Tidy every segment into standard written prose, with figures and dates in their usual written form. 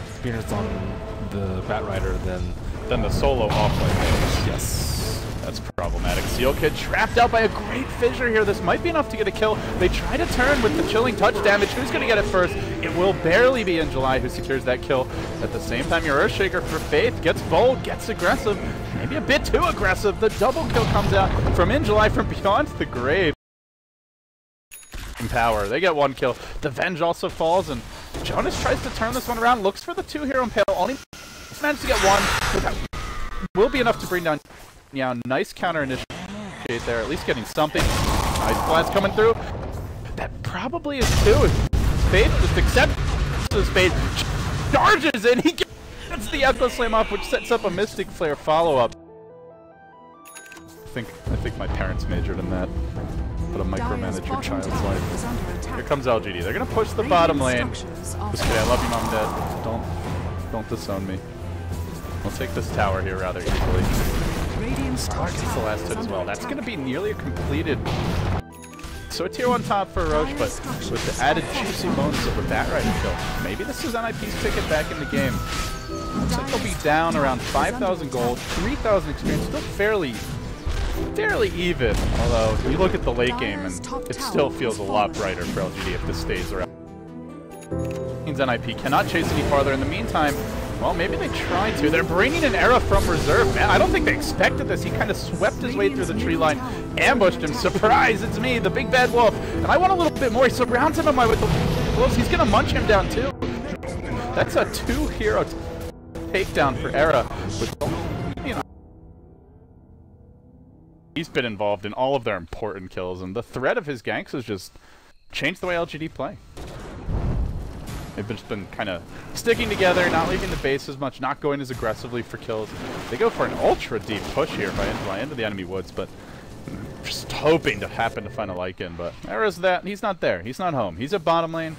Experience on the Batrider than the solo offlane phase. yes. That's problematic. Seal Kid trapped out by a great fissure here. This might be enough to get a kill. They try to turn with the chilling touch damage. Who's going to get it first? It will barely be In July who secures that kill. At the same time, your Earthshaker for Faith gets bold, gets aggressive, maybe a bit too aggressive. The double kill comes out from In July from beyond the grave. Power. They get one kill. The Venge also falls, and Jonas tries to turn this one around. Looks for the 2-hero impale. Only managed to get one. But that will be enough to bring down. Yeah, nice counter initiate there. At least getting something. Nice blast coming through. That probably is two. Faith just accepts the spade. Charges in. He gets the Echo Slam off, which sets up a Mystic Flare follow-up. I think my parents majored in that. But a micromanage your child's life. Here comes LGD. They're gonna push the bottom lane. Just kidding, I love you, Mom and Dad. Don't disown me. We'll take this tower here rather easily. Stark gets the last hit as well. That's gonna be nearly a completed. So a tier 1 top for Roche, but with the added juicy bonus of a Batrider kill. Maybe this is NIP's ticket back in the game. Looks like they'll be down around 5,000 gold, 3,000 experience, still fairly even, although you look at the late game and it still feels a lot brighter for LGD if this stays around. Means NIP cannot chase any farther. In the meantime, well, maybe they try to. They're bringing an Era from reserve. Man, I don't think they expected this. He kind of swept his way through the tree line, ambushed him. Surprise, it's me, the big bad wolf. And I want a little bit more. He surrounds him with the wolves. He's going to munch him down too. That's a 2-hero takedown for Era. With, you know, he's been involved in all of their important kills, and the threat of his ganks has just changed the way LGD play. They've just been kind of sticking together, not leaving the base as much, not going as aggressively for kills. They go for an ultra deep push here by into the enemy woods, but just hoping to happen to find a Lycan. But Era's that. He's not there. He's not home. He's at bottom lane,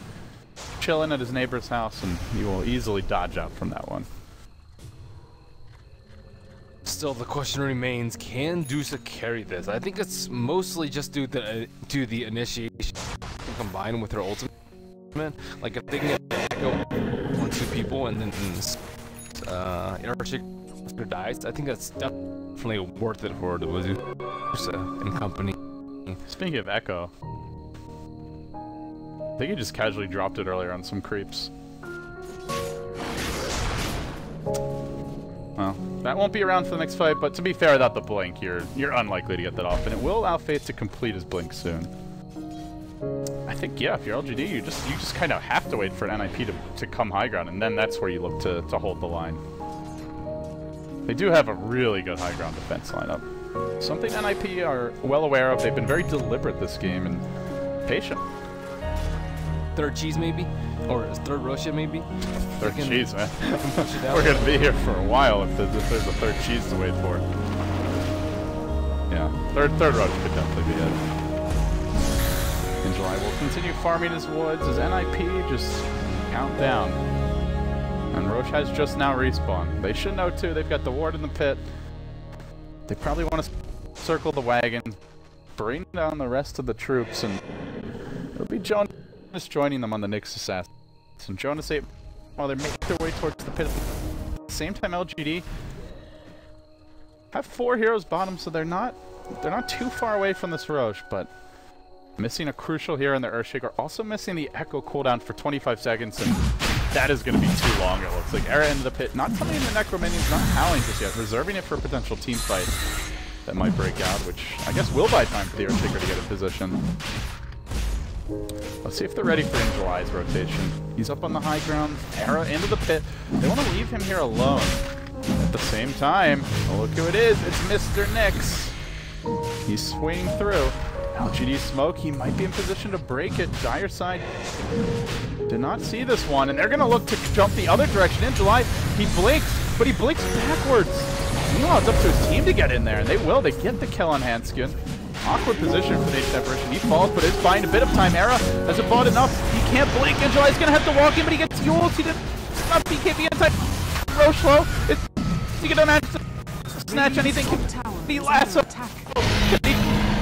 chilling at his neighbor's house, and he will easily dodge out from that one. Still, the question remains, can Dusa carry this? I think it's mostly just due to the initiation combined with her ultimate. Like, if they can get Echo 1-2 people and then Earthshaker dies, I think that's definitely worth it for the Dusa and company. Speaking of Echo, I think he just casually dropped it earlier on some creeps. Well, that won't be around for the next fight, but to be fair, without the blink, you're unlikely to get that off, and it will allow Faith to complete his blink soon. I think, yeah, if you're LGD, you just kind of have to wait for an NIP to come high ground, and then that's where you look to hold the line. They do have a really good high ground defense lineup. Something NIP are well aware of. They've been very deliberate this game and patient. Third cheese, maybe? Or third Russia, maybe? Third cheese, man. We're going to be here for a while if there's a third cheese to wait for. Yeah, third rush could definitely be it. In July, will continue farming his woods as NIP just count down. And Roche has just now respawned. They should know too, they've got the ward in the pit. They probably want to circle the wagon, bring down the rest of the troops, and it'll be Jonas joining them on the Nyx Assassin. And Jonas 8, while they're making their way towards the pit. At the same time, LGD have 4 heroes bottom, so they're not too far away from this Roche, but missing a crucial hero in the Earthshaker, also missing the Echo cooldown for 25 seconds, and that is going to be too long, it looks like. Era into the pit, not summoning the Necrominions, not howling just yet, reserving it for a potential team fight that might break out, which I guess will buy time for the Earthshaker to get in position. Let's see if they're ready for In July's rotation. He's up on the high ground, Era into the pit. They want to leave him here alone. At the same time, oh, look who it is, it's Mr. Nyx. He's swinging through. LGD smoke, he might be in position to break it. Dire side did not see this one, and they're going to look to jump the other direction. In July, he blinks, but he blinks backwards. Meanwhile, it's up to his team to get in there, and they will. They get the kill on Hanskin. Awkward position for the separation. He falls, but is buying a bit of time. Era hasn't bought enough. He can't blink. In July's going to have to walk in, but he gets Yules. He did not. He can't be inside. Roche low. He can manage to snatch anything. He lasso.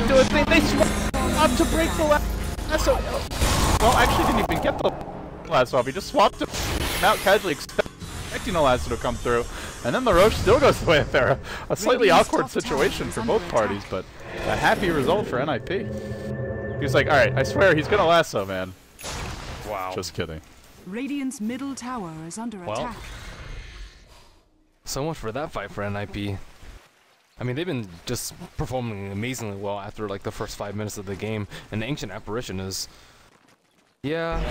Do a thing. They swap up to break the lasso. Well, actually didn't even get the lasso off. He just swapped him out casually, expecting the lasso to come through. And then the Roche still goes the way of Pharah. A slightly awkward situation for both parties, but a happy result for NIP. He was like, alright, I swear he's gonna lasso, man. Wow. Just kidding. Radiant's middle tower is under attack. So much for that fight for NIP. I mean, they've been just performing amazingly well after like the first 5 minutes of the game, and the Ancient Apparition is, yeah,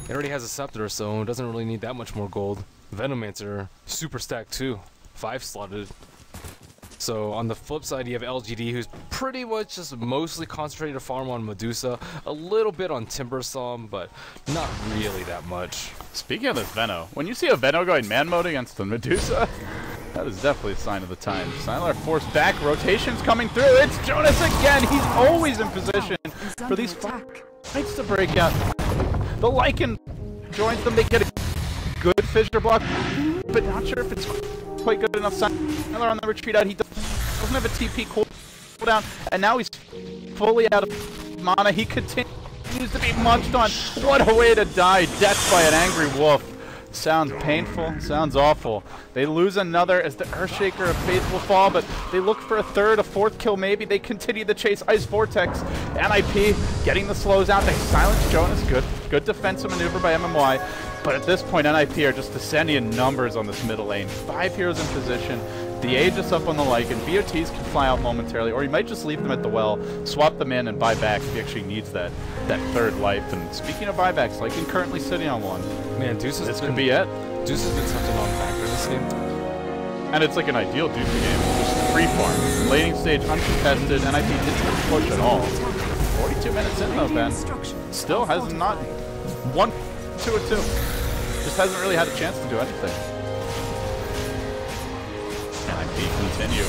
it already has a scepter, so it doesn't really need that much more gold. Venomancer, super stacked too, 5 slotted. So on the flip side, you have LGD, who's pretty much just mostly concentrated farm on Medusa, a little bit on Timbersaw, but not really that much. Speaking of this Veno, when you see a Veno going man mode against the Medusa, that is definitely a sign of the time. Sylar forced back, rotations coming through. It's Jonas again. He's always in position for these fights to break out. The Lycan joins them. They get a good fissure block, but not sure if it's quite good enough. Sylar on the retreat out. He doesn't have a TP cooldown, and now he's fully out of mana. He continues to be munched on. What a way to die. Death by an angry wolf. Sounds painful, sounds awful. They lose another as the Earthshaker of Faith will fall, but they look for a third, a fourth kill maybe. They continue the chase. Ice Vortex, NIP getting the slows out. They silence Jonas. Good defensive maneuver by MMY. But at this point, NIP are just descending in numbers on this middle lane. 5 heroes in position. The Aegis up on the Lycan. BOTs can fly out momentarily, or you might just leave them at the well, swap them in, and buy back if he actually needs that third life. And speaking of buybacks, Lycan currently sitting on one. Man, Deuce has could be it. Deuce has been such a non-factor this game. And it's like an ideal Deuce game. Just free farm. Laning stage uncontested. NIP didn't push at all. 42 minutes in though, Ben. Still has not won 2-2. Just hasn't really had a chance to do anything. NIP continue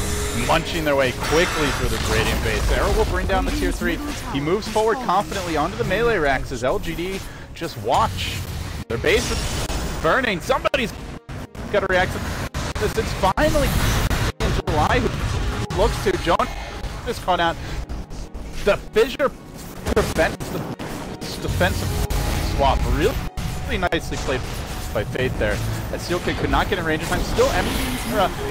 munching their way quickly through this Radiant base. Arrow will bring down the tier 3. He moves forward confidently onto the melee racks as LGD just watch. Their base is burning. Somebody's got to react to this. It's finally in July who looks to Jonas is caught out. The fissure prevents the defensive swap. Really nicely played by Faith there. That Steel Kid could not get in range of time. Still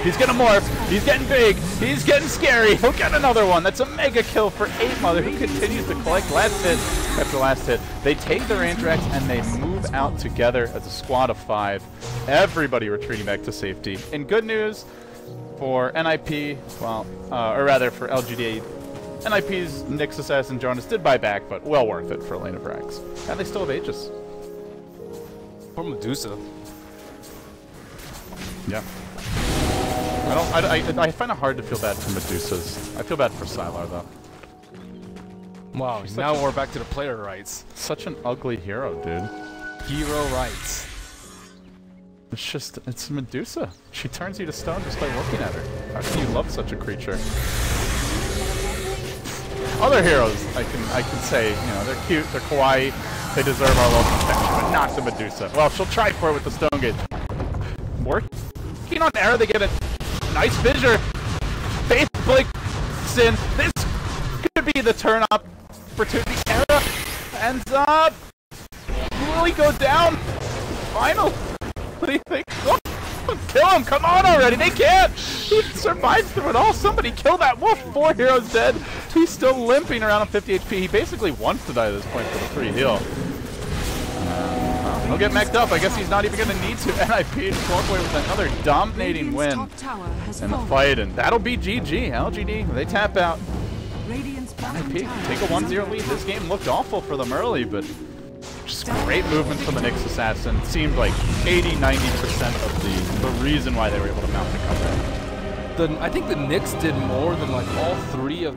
he's gonna morph. He's getting big. He's getting scary. He'll get another one. That's a mega kill for 8 Mother, who continues to collect last hit after last hit. They take the range racks and they move out together as a squad of 5. Everybody retreating back to safety. And good news for NIP, well, or rather for LGD. NIP's Nyx Assassin Jonas did buy back, but well worth it for a lane of racks. And they still have Aegis. Poor Medusa. Yeah. I find it hard to feel bad for Medusas. I feel bad for Sylar though. Wow, now we're back to the player rights. Such an ugly hero, dude. Hero rights. It's Medusa. She turns you to stone just by looking at her. How can you love such a creature? Other heroes, I can say, you know, they're cute, they're kawaii, they deserve our love and affection, but not the Medusa. Well, she'll try for it with the Stone Gate. Working on Era, they get a nice fissure. Faith blinks in. This could be the turn opportunity. Era ends up. Will he go down? Final. What do you think? Oh, kill him! Come on already! They can't! He survives through it all! Somebody kill that wolf! 4 heroes dead! He's still limping around on 50 HP. He basically wants to die at this point for the free heal. He'll get mech'd up. I guess he's not even going to need to. NIP just walk away with another dominating win in the fight, and that'll be GG. LGD, they tap out. NIP take a 1-0 lead. This game looked awful for them early, but just great movement from the Nyx Assassin. It seemed like 80–90% of the reason why they were able to mount the comeback. I think the Nyx did more than like all 3 of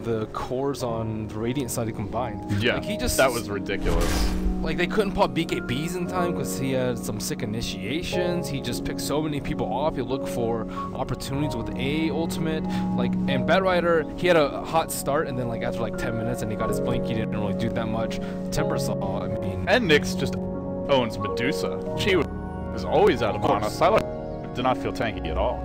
the cores on the Radiant side combined. Yeah, like that was ridiculous. Like they couldn't pop BKBs in time because he had some sick initiations. He just picked so many people off. He looked for opportunities with A ultimate. Like, and Batrider, he had a hot start, and then like after like 10 minutes and he got his blink, he didn't really do that much. Timbersaw, I mean. And Nyx just owns Medusa. She was always out of mana. Sylar did not feel tanky at all.